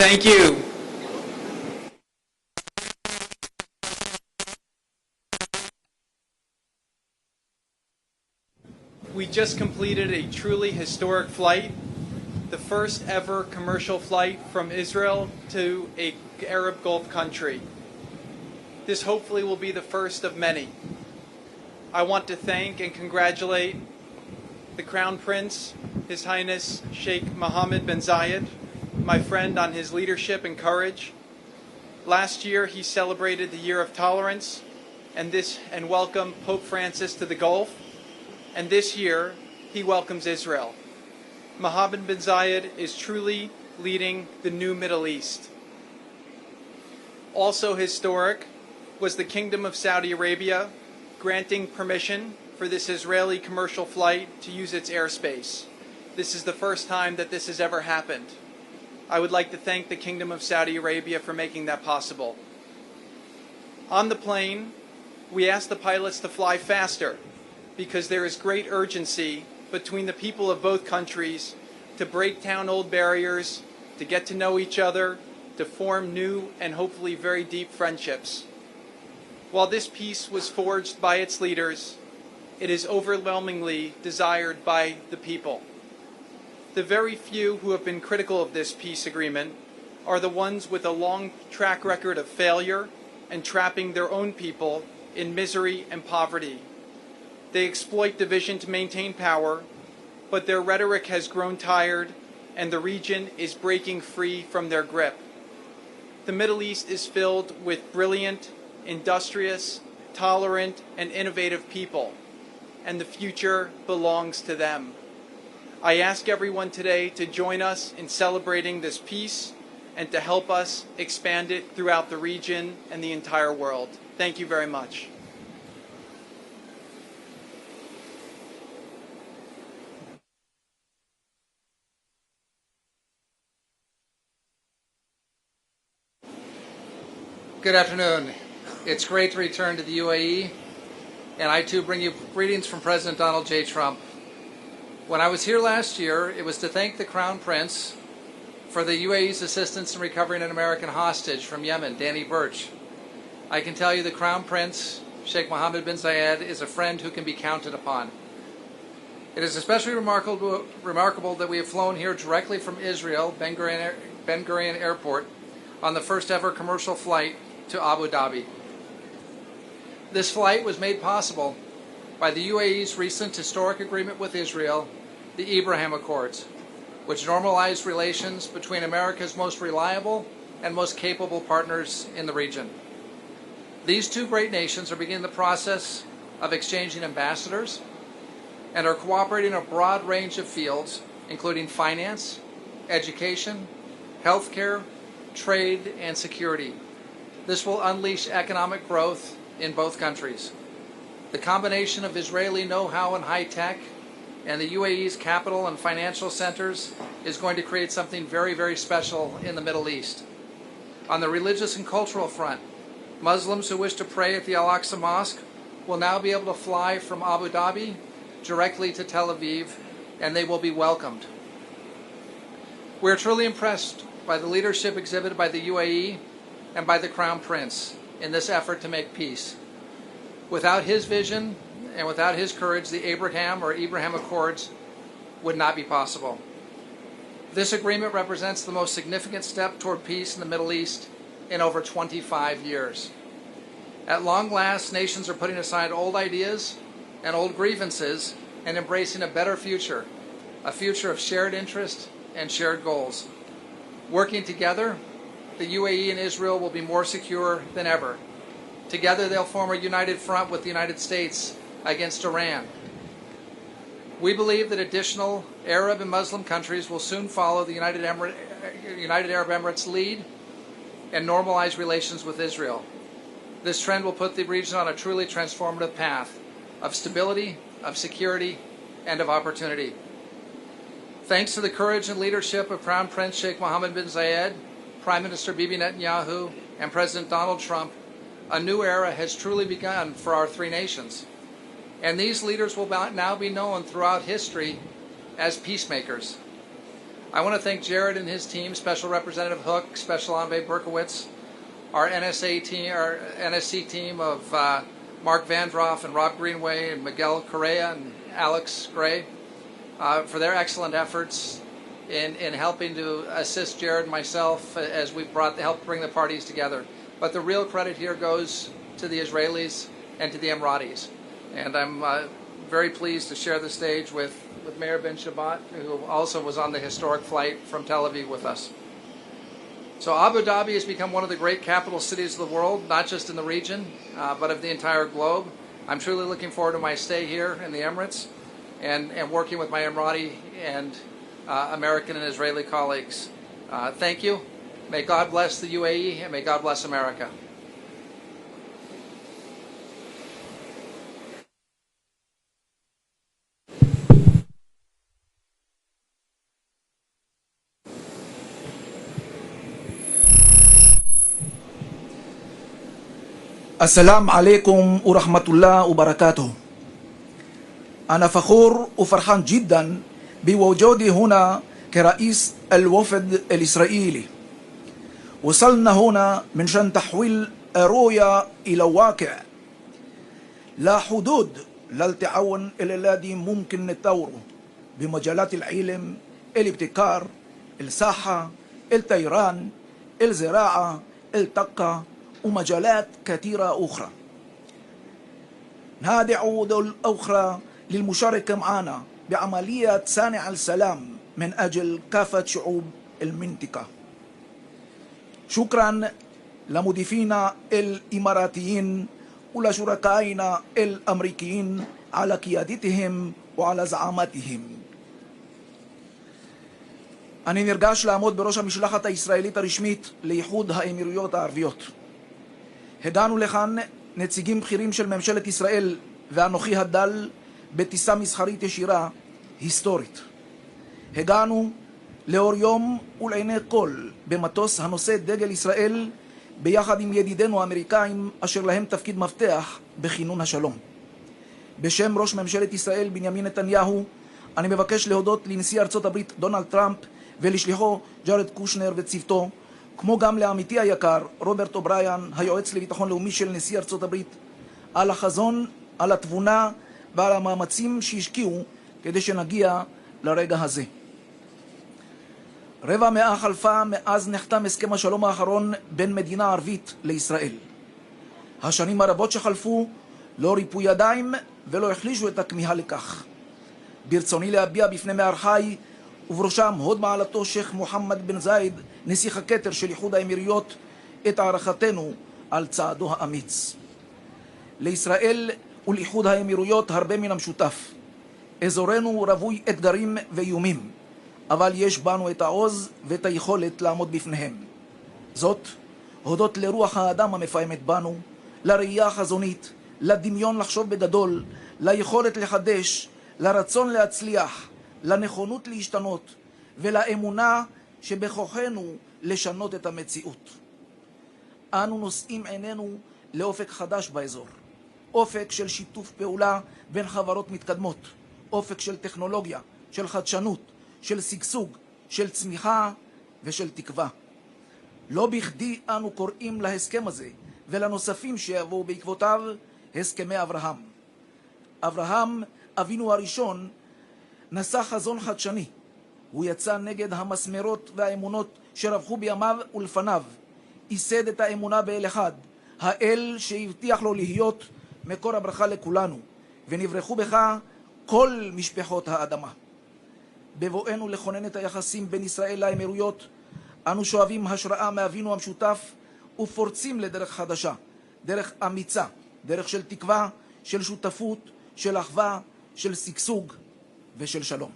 Thank you. We just completed a truly historic flight, the first ever commercial flight from Israel to an Arab Gulf country. This hopefully will be the first of many. I want to thank and congratulate the Crown Prince, His Highness Sheikh Mohammed bin Zayed, my friend, on his leadership and courage. Last year he celebrated the Year of Tolerance and welcomed Pope Francis to the Gulf. And this year, he welcomes Israel. Mohammed bin Zayed is truly leading the new Middle East. Also historic was the Kingdom of Saudi Arabia granting permission for this Israeli commercial flight to use its airspace. This is the first time that this has ever happened. I would like to thank the Kingdom of Saudi Arabia for making that possible. On the plane, we asked the pilots to fly faster, because there is great urgency between the people of both countries to break down old barriers, to get to know each other, to form new and hopefully very deep friendships. While this peace was forged by its leaders, it is overwhelmingly desired by the people. The very few who have been critical of this peace agreement are the ones with a long track record of failure and trapping their own people in misery and poverty. They exploit division to maintain power, but their rhetoric has grown tired and the region is breaking free from their grip. The Middle East is filled with brilliant, industrious, tolerant, and innovative people, and the future belongs to them. I ask everyone today to join us in celebrating this peace and to help us expand it throughout the region and the entire world. Thank you very much. Good afternoon. It's great to return to the UAE, and I too bring you greetings from President Donald J. Trump. When I was here last year, it was to thank the Crown Prince for the UAE's assistance in recovering an American hostage from Yemen, Danny Birch. I can tell you the Crown Prince, Sheikh Mohammed bin Zayed, is a friend who can be counted upon. It is especially remarkable that we have flown here directly from Israel, Ben Gurion Airport, on the first ever commercial flight to Abu Dhabi. This flight was made possible by the UAE's recent historic agreement with Israel, the Abraham Accords, which normalized relations between America's most reliable and most capable partners in the region. These two great nations are beginning the process of exchanging ambassadors and are cooperating in a broad range of fields, including finance, education, healthcare, trade, and security. This will unleash economic growth in both countries. The combination of Israeli know-how and high-tech and the UAE's capital and financial centers is going to create something very, very special in the Middle East. On the religious and cultural front, Muslims who wish to pray at the Al-Aqsa Mosque will now be able to fly from Abu Dhabi directly to Tel Aviv, and they will be welcomed. We are truly impressed by the leadership exhibited by the UAE and by the Crown Prince in this effort to make peace. Without his vision and without his courage, the Abraham Accords would not be possible. This agreement represents the most significant step toward peace in the Middle East in over 25 years. At long last, nations are putting aside old ideas and old grievances and embracing a better future, a future of shared interest and shared goals. Working together, the UAE and Israel will be more secure than ever. Together they'll form a united front with the United States against Iran. We believe that additional Arab and Muslim countries will soon follow the United Arab Emirates' lead and normalize relations with Israel. This trend will put the region on a truly transformative path of stability, of security, and of opportunity. Thanks to the courage and leadership of Crown Prince Sheikh Mohammed bin Zayed, Prime Minister Bibi Netanyahu, and President Donald Trump, a new era has truly begun for our three nations. And these leaders will now be known throughout history as peacemakers. I want to thank Jared and his team, Special Representative Hook, Special Envoy Berkowitz, our NSC team of Mark Vandroff and Rob Greenway and Miguel Correa and Alex Gray for their excellent efforts in helping to assist Jared and myself as we helped bring the parties together. But the real credit here goes to the Israelis and to the Emiratis. And I'm very pleased to share the stage with Mayor Ben Shabbat, who also was on the historic flight from Tel Aviv with us. So Abu Dhabi has become one of the great capital cities of the world, not just in the region, but of the entire globe. I'm truly looking forward to my stay here in the Emirates and working with my Emirati and American and Israeli colleagues. Thank you. May God bless the UAE and may God bless America. السلام عليكم ورحمة الله وبركاته. أنا فخور وفرحان جدا بوجودي هنا كرئيس الوفد الإسرائيلي. وصلنا هنا من شان تحويل الرؤية إلى واقع. لا حدود للتعاون الذي ممكن نطوره بمجالات العلم، الابتكار، الصحة، الطيران، الزراعة، الطاقة ومجالات كثيرة أخرى. ندعو دول أخرى للمشاركة معنا بعملية صانع السلام من أجل كافة شعوب المنطقة. شكرا لمضيفينا الإماراتيين ولشركائنا الأمريكيين على قيادتهم وعلى زعامتهم. אני נרגש לעמוד בראש המשלחת הישראלית הרשמית לאיחוד האמירויות הערביות. הגענו לכאן נציגים בכירים של ממשלת ישראל ואנוכי הדל בטיסה מסחרית ישירה היסטורית. הגענו לאור יום ולעיני כל במטוס הנושא דגל ישראל ביחד עם ידידינו האמריקאים אשר להם תפקיד מפתח בכינון השלום. בשם ראש ממשלת ישראל בנימין נתניהו אני מבקש להודות לנשיא ארצות הברית דונלד טראמפ ולשליחו ג'ארד קושנר וצוותו, כמו גם לעמיתי היקר רוברט אובריין, היועץ לביטחון לאומי של נשיא ארצות הברית, על החזון, על התבונה ועל המאמצים שהשקיעו כדי שנגיע לרגע הזה. רבע מאה חלפה מאז נחתם הסכם השלום האחרון בין מדינה ערבית לישראל. השנים הרבות שחלפו לא ריפו ידיים ולא החלישו את הכמיהה לכך. ברצוני להביע בפני מארחיי ובראשם הוד מעלתו שייח מוחמד בן זייד, נסיך הכתר של איחוד האמירויות, את הערכתנו על צעדו האמיץ. לישראל ולאיחוד האמירויות הרבה מן המשותף. אזורנו רווי אתגרים ואיומים, אבל יש בנו את העוז ואת היכולת לעמוד בפניהם. זאת, הודות לרוח האדם המפעמת בנו, לראייה החזונית, לדמיון לחשוב בגדול, ליכולת לחדש, לרצון להצליח, לנכונות להשתנות ולאמונה שבכוחנו לשנות את המציאות. אנו נושאים עינינו לאופק חדש באזור, אופק של שיתוף פעולה בין חברות מתקדמות, אופק של טכנולוגיה, של חדשנות, של שגשוג, של צמיחה ושל תקווה. לא בכדי אנו קוראים להסכם הזה ולנוספים שיבואו בעקבותיו הסכמי אברהם. אברהם, אבינו הראשון, נשא חזון חדשני. הוא יצא נגד המסמרות והאמונות שרווחו בימיו ולפניו. ייסד את האמונה באל אחד, האל שהבטיח לו להיות מקור הברכה לכולנו, ונברחו בך כל משפחות האדמה. בבואנו לכונן את היחסים בין ישראל לאמירויות, אנו שואבים השראה מאבינו המשותף ופורצים לדרך חדשה, דרך אמיצה, דרך של תקווה, של שותפות, של אחווה, של שגשוג ושל שלום.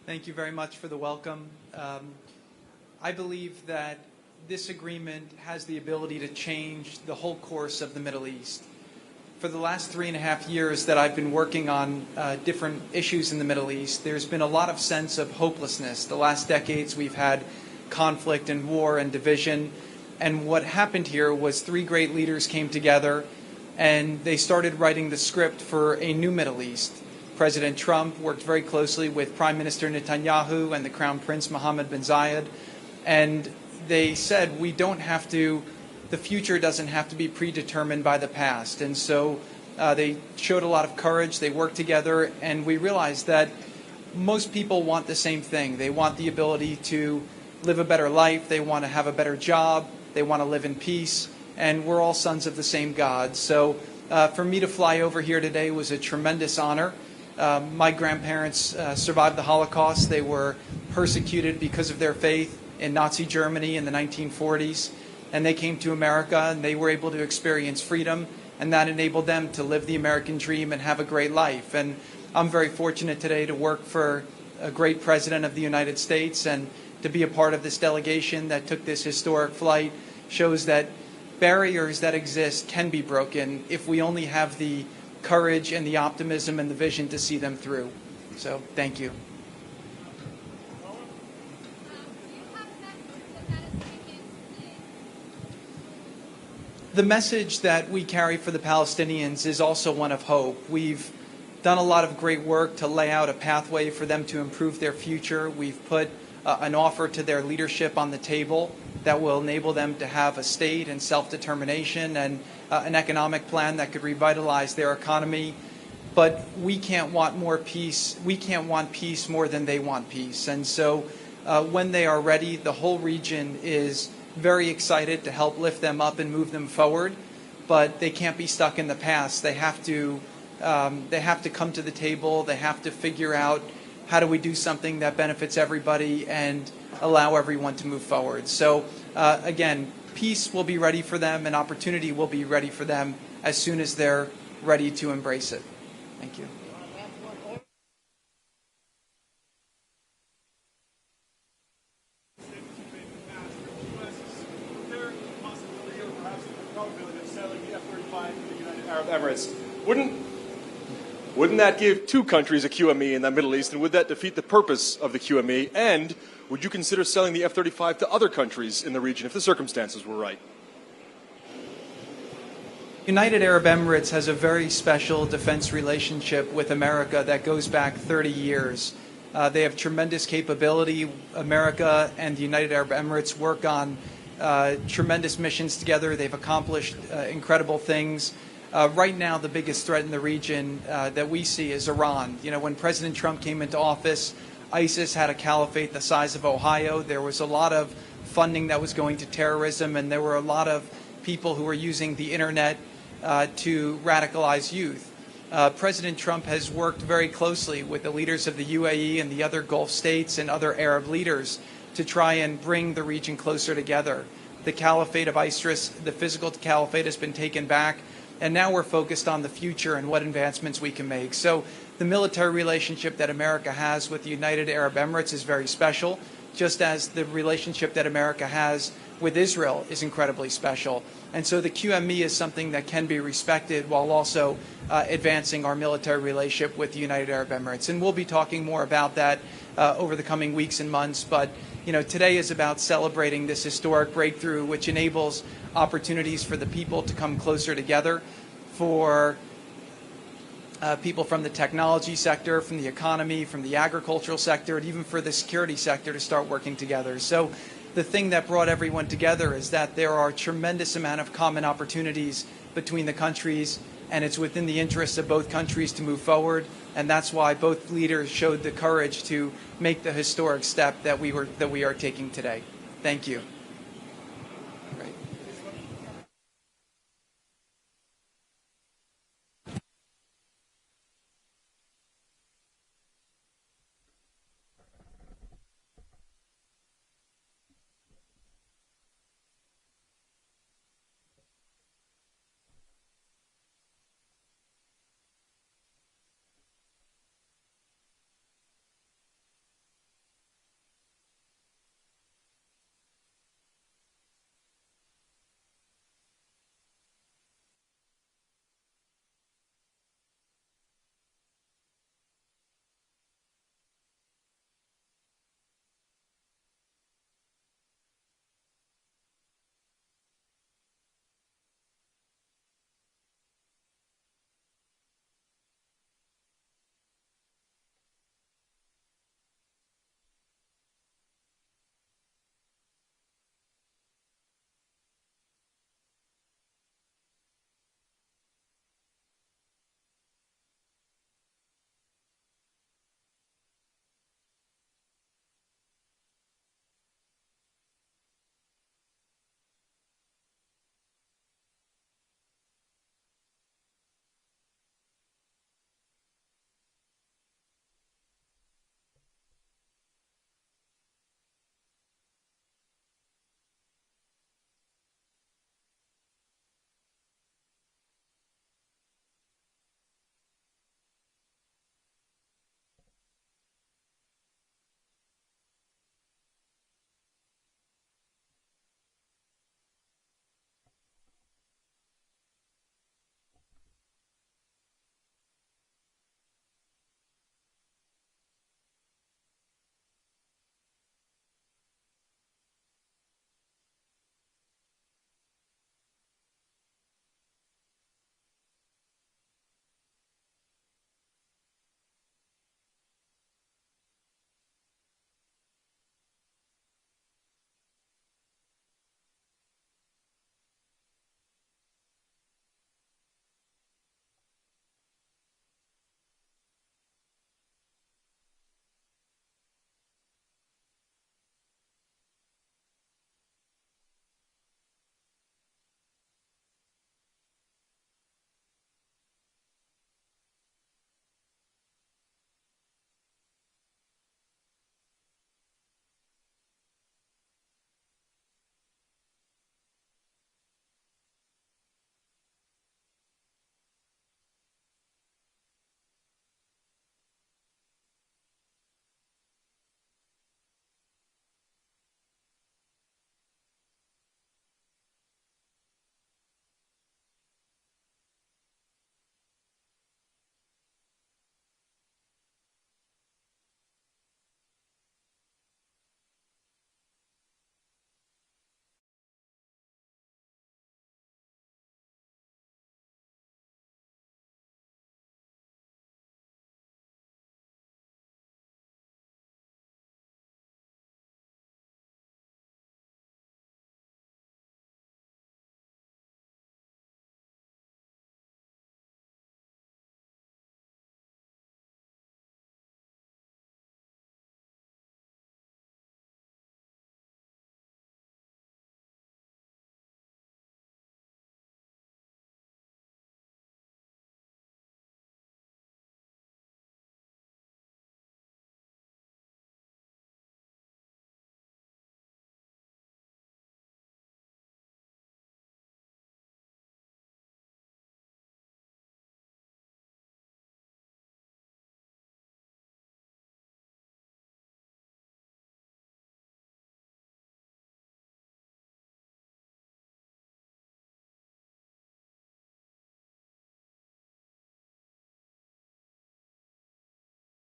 Thank you very much for the welcome. I believe that this agreement has the ability to change the whole course of the Middle East. For the last 3.5 years that I've been working on different issues in the Middle East, there's been a lot of sense of hopelessness. The last decades we've had conflict and war and division. And what happened here was three great leaders came together and they started writing the script for a new Middle East. President Trump worked very closely with Prime Minister Netanyahu and the Crown Prince Mohammed bin Zayed. And they said, the future doesn't have to be predetermined by the past. And so they showed a lot of courage. They worked together. And we realized that most people want the same thing. They want the ability to live a better life. They want to have a better job. They want to live in peace. And we're all sons of the same God. So for me to fly over here today was a tremendous honor. My grandparents survived the Holocaust. They were persecuted because of their faith in Nazi Germany in the 1940s. And they came to America and they were able to experience freedom. And that enabled them to live the American dream and have a great life. And I'm very fortunate today to work for a great president of the United States, and to be a part of this delegation that took this historic flight shows that barriers that exist can be broken if we only have the courage and the optimism and the vision to see them through. So thank you. The message that we carry for the Palestinians is also one of hope. We've done a lot of great work to lay out a pathway for them to improve their future. We've put an offer to their leadership on the table that will enable them to have a state and self-determination and an economic plan that could revitalize their economy. But we can't want more peace. We can't want peace more than they want peace. And so when they are ready, the whole region is very excited to help lift them up and move them forward. But they can't be stuck in the past. They have to come to the table. They have to figure out, how do we do something that benefits everybody and allow everyone to move forward? So again, peace will be ready for them and opportunity will be ready for them as soon as they're ready to embrace it. Thank you. Arab Emirates. Wouldn't that give two countries a QME in the Middle East, and would that defeat the purpose of the QME? And would you consider selling the F-35 to other countries in the region if the circumstances were right? United Arab Emirates has a very special defense relationship with America that goes back 30 years. They have tremendous capability. America and the United Arab Emirates work on tremendous missions together. They've accomplished incredible things. Right now, the biggest threat in the region that we see is Iran. You know, when President Trump came into office, ISIS had a caliphate the size of Ohio. There was a lot of funding that was going to terrorism, and there were a lot of people who were using the internet to radicalize youth. President Trump has worked very closely with the leaders of the UAE and the other Gulf states and other Arab leaders to try and bring the region closer together. The caliphate of ISIS, the physical caliphate, has been taken back. And now we're focused on the future and what advancements we can make. So the military relationship that America has with the United Arab Emirates is very special, just as the relationship that America has with Israel is incredibly special. And so the QME is something that can be respected while also advancing our military relationship with the United Arab Emirates. And we'll be talking more about that over the coming weeks and months. But you know, today is about celebrating this historic breakthrough, which enables opportunities for the people to come closer together, for people from the technology sector, from the economy, from the agricultural sector, and even for the security sector to start working together. So the thing that brought everyone together is that there are a tremendous amount of common opportunities between the countries, and it's within the interests of both countries to move forward. And that's why both leaders showed the courage to make the historic step that we are taking today. Thank you.